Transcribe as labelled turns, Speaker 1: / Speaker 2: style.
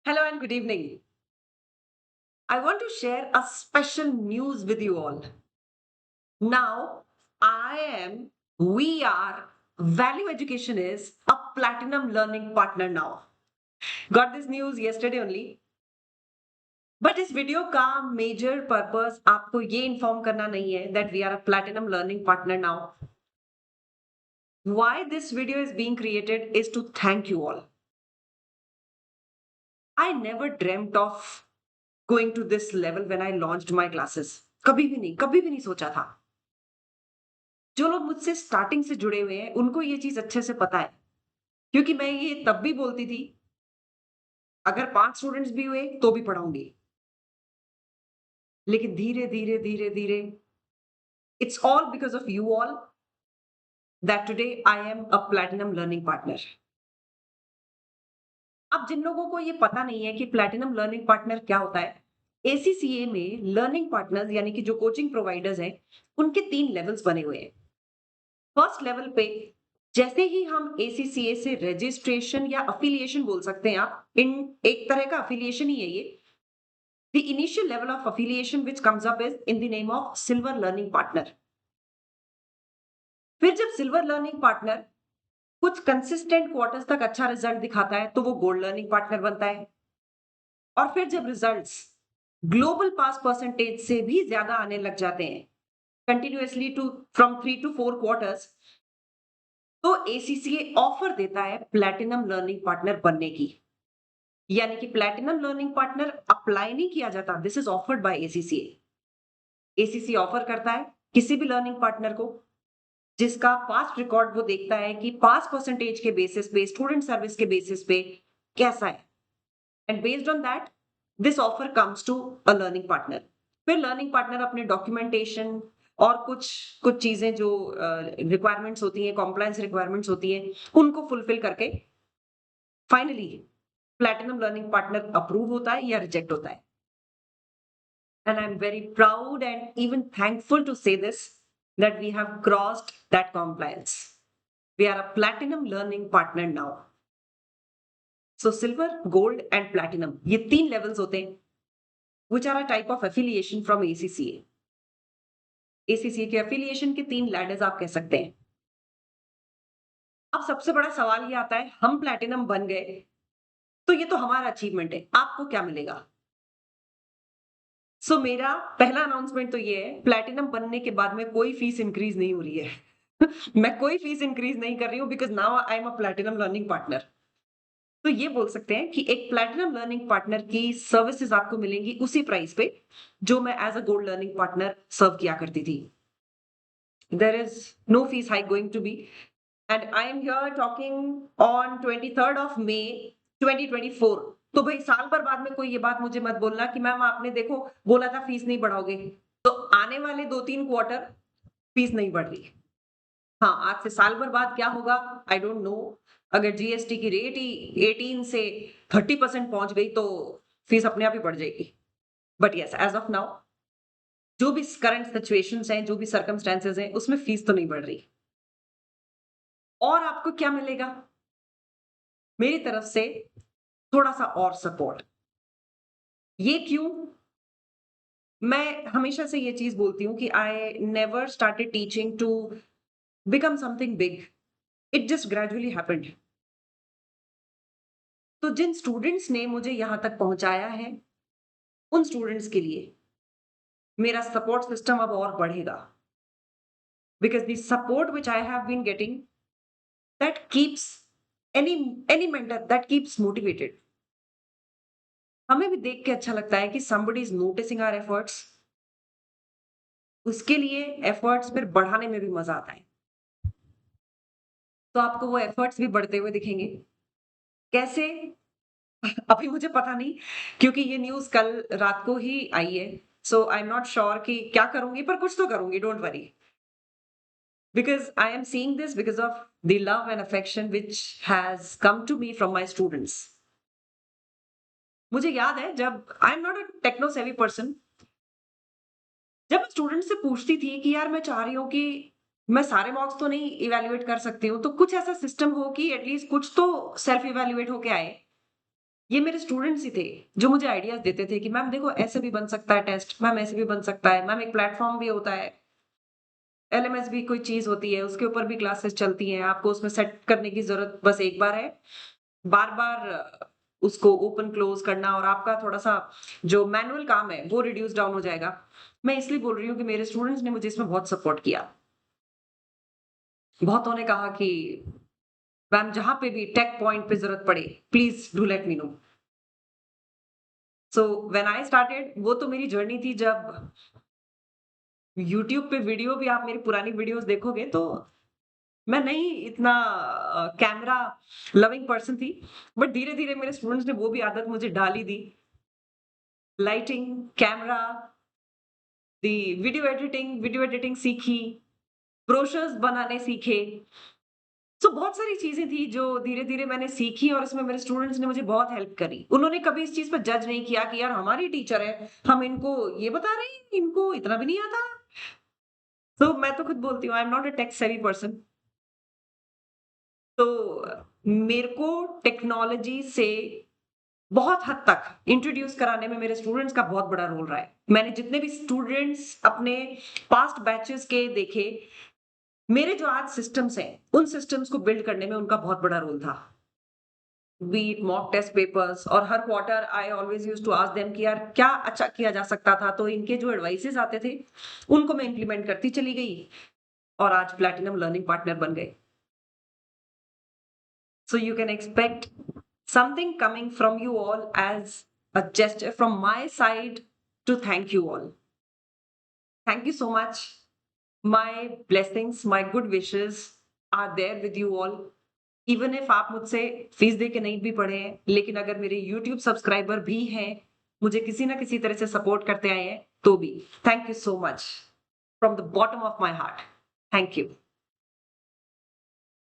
Speaker 1: Hello and good evening. I want to share a special news with you all. Now, we are, Value Education is a platinum learning partner now. Got this news yesterday only. But इस video का major purpose आपको ये inform करना नहीं है that we are a platinum learning partner now. Why this video is being created is to thank you all. I never dreamt of going to this level when I launched my classes. कभी भी नहीं सोचा था. जो लोग मुझसे starting से जुड़े हुए हैं, उनको ये चीज़ अच्छे से पता है, क्योंकि मैं ये तब भी बोलती थी, अगर 5 स्टूडेंट्स भी हुए, तो भी पढ़ाऊँगी. लेकिन धीरे-धीरे, it's all because of you all that today I am a platinum learning partner. अब जिन लोगों को ये पता नहीं है कि प्लैटिनम लर्निंग पार्टनर क्या होता है, एसीसीए में लर्निंग पार्टनर्स यानी कि जो कोचिंग प्रोवाइडर्स हैं, उनके 3 लेवल्स बने हुए हैं. फर्स्ट लेवल पे जैसे ही हम एसीसीए से रजिस्ट्रेशन या अफिलिएशन बोल सकते हैं आप, इन एक तरह का अफिलिएशन ही है ये. The initial level of affiliation which comes up is in the name of silver learning partner. फिर जब सिल्वर लर्निंग पार्टनर कुछ कंसिस्टेंट क्वार्टर्स तक अच्छा रिजल्ट दिखाता है, तो वो गोल्ड लर्निंग पार्टनर बनता है. और फिर जब रिजल्ट्स ग्लोबल पास परसेंटेज से भी ज्यादा आने लग जाते हैं, continuously to from 3 to 4 quarters, तो एसीसीए ऑफर देता है प्लैटिनम लर्निंग पार्टनर बनने की. यानी कि प्लैटिनम लर्निंग पार्टनर अप्लाई नहीं किया जाता, this is offered by ACCA. ACC offer करता है किसी भी लर्निंग पार्टनर को जिसका पास्ट रिकॉर्ड वो देखता है कि पास परसेंटेज के बेसिस पे, स्टूडेंट सर्विस के बेसिस पे कैसा है, and based on that this offer comes to a learning partner. फिर लर्निंग पार्टनर अपने डॉक्यूमेंटेशन और कुछ कुछ चीजें जो रिक्वायरमेंट्स होती हैं, कॉम्प्लायंस रिक्वायरमेंट्स होती हैं, उनको फुलफिल करके finally platinum learning partner approve होता है या रिजेक्ट होता है. And I'm very proud and even thankful to say this that we have crossed that compliance. We are a platinum learning partner now. So silver, gold and platinum, ये 3 levels होते हैं which are a type of affiliation from ACCA. ACCA के affiliation के 3 ladders आप कह सकते हैं. अब सबसे बड़ा सवाल ये आता है, हम प्लैटिनम बन गए तो ये तो हमारा अचीवमेंट है, आपको क्या मिलेगा? सो मेरा पहला अनाउंसमेंट तो ये है, प्लैटिनम बनने के बाद में कोई फीस इंक्रीज नहीं हो रही है. मैं कोई फीस इंक्रीज नहीं कर रही हूँ because now I am a platinum learning partner. तो ये बोल सकते हैं कि एक प्लैटिनम लर्निंग पार्टनर की सर्विसेज आपको मिलेंगी उसी प्राइस पे जो मैं as a gold learning partner serve किया करती थी. There is no fees hike going to be, and I am here talking on 23rd of May 2024. तो भाई साल भर बाद में कोई ये बात मुझे मत बोलना कि मैम आपने देखो बोला था फीस नहीं बढ़ाओगे. तो आने वाले 2-3 क्वार्टर फीस नहीं बढ़ रही. हाँ, आज से साल भर बाद क्या होगा आई डोंट नो. अगर जीएसटी की रेट ही 18 से 30% पहुंच गई तो फीस अपने आप ही बढ़ जाएगी. But yes, as of now जो भी करंट सिचुएशंस हैं, जो भी सर्कमस्टेंसेस हैं, उसमें फीस तो नहीं बढ़ रही. और आपको क्या मिलेगा मेरी तरफ से? थोड़ा सा और सपोर्ट. ये क्यों? मैं हमेशा से ये चीज बोलती हूँ कि I never started teaching to become something big. It just gradually happened. तो जिन स्टूडेंट्स ने मुझे यहां तक पहुंचाया है, उन स्टूडेंट्स के लिए मेरा सपोर्ट सिस्टम अब और बढ़ेगा. Because the support which I have been getting that keeps any mentor that keeps motivated. हमें भी देख के अच्छा लगता है कि somebody is noticing our efforts. उसके लिए एफर्ट्स फिर बढ़ाने में भी मजा आता है. तो आपको वो एफर्ट्स भी बढ़ते हुए दिखेंगे. कैसे? अभी मुझे पता नहीं, क्योंकि ये न्यूज़ कल रात को ही आई है. So I am not sure कि क्या करूँगी, पर कुछ तो करूँगी, don't worry. Because I am seeing this because of the love and affection which has come to me from my students. मुझे याद है जब I am not a techno savvy person, जब मैं स्टूडेंट से पूछती थी कि यार मैं चाह रही हूँ कि मैं सारे मार्क्स तो नहीं इवैल्यूएट कर सकती हूँ, तो कुछ ऐसा सिस्टम हो कि एटलीस्ट कुछ तो सेल्फ इवैल्यूएट होके आए. ये मेरे स्टूडेंट्स ही थे, जो मुझे आइडियाज़ देते थे कि मैम देखो ऐसे भी बन सकता है टेस्ट, मैम ऐसे भी बन सकता है, मैम एक प्लेटफ़ॉर्म भी होता है, एलएमएस भी कोई चीज़ होती है, उसके ऊपर भी क्लासेस चलती हैं, आपको उसमें सेट करने की ज़रूरत बस एक बार है। बार-बार उसको ओपन क्लोज़ करना और आपका थोड़ा-सा जो मैनुअल काम है, वो रिड्यूस डाउन हो जाएगा। मैं इसलिए बोल रही हूँ कि मेरे स्टूडेंट्स ने मुझे इसमें बहुत सपोर्ट किया। बहुतों ने कहा कि मैम जहाँ पे भी टेक पॉइंट पे ज़रूरत पड़े, please do let me know. So when I started वो तो मेरी जर्नी थी जब यूट्यूब पे वीडियो भी आप मेरी पुरानी वीडियोज़ देखोगे तो मैं नहीं इतना कैमरा लविंग पर्सन थी, बट धीरे-धीरे मेरे स्टूडेंट्स ने वो भी आदत मुझे डाल ही दी। लाइटिंग, कैमरा, दी वीडियो एडिटिंग सीखी, ब्रोशर्स बनाने सीखे। तो बहुत सारी चीज़ें थी जो धीरे-धीरे मैंने सीखी और इसमें मेरे स्टूडेंट्स ने मुझे बहुत हेल्प करी। उन्होंने कभी इस चीज़ पे जज नहीं किया कि यार हमारी टीचर है, हम इनको ये बता रहे हैं, इनको इतना भी नहीं आता। तो मैं तो खुद बोलती हूँ आई am not a tech savvy person. तो मेरे को टेक्नोलॉजी से बहुत हद तक इंट्रोड्यूस कराने में मेरे स्टूडेंट्स का बहुत बड़ा रोल रहा है। मैंने जितने भी स्टूडेंट्स अपने पास्ट बैचेस के देखे, मेरे जो आज सिस्टम्स हैं, उन सिस्टम्स को बिल्ड करने में उनका बहुत बड़ा रोल था। Be it mock test papers और हर quarter I always used to ask them कि यार क्या अच्छा किया जा सकता था, तो इनके जो एडवाइसेस आते थे, उनको मैं इम्प्लीमेंट करती चली गई और आज प्लैटिनम लर्निंग पार्टनर बन गए। So you can expect something coming from you all as a gesture from my side to thank you all. Thank you so much. My blessings, my good wishes are there with you all. Even if आप मुझसे fees दे के नहीं भी पढ़े हैं, लेकिन अगर मेरे YouTube सब्सक्राइबर भी हैं, मुझे किसी ना किसी तरह से सपोर्ट करते आए हैं, तो भी thank you so much from the bottom of my heart. Thank you.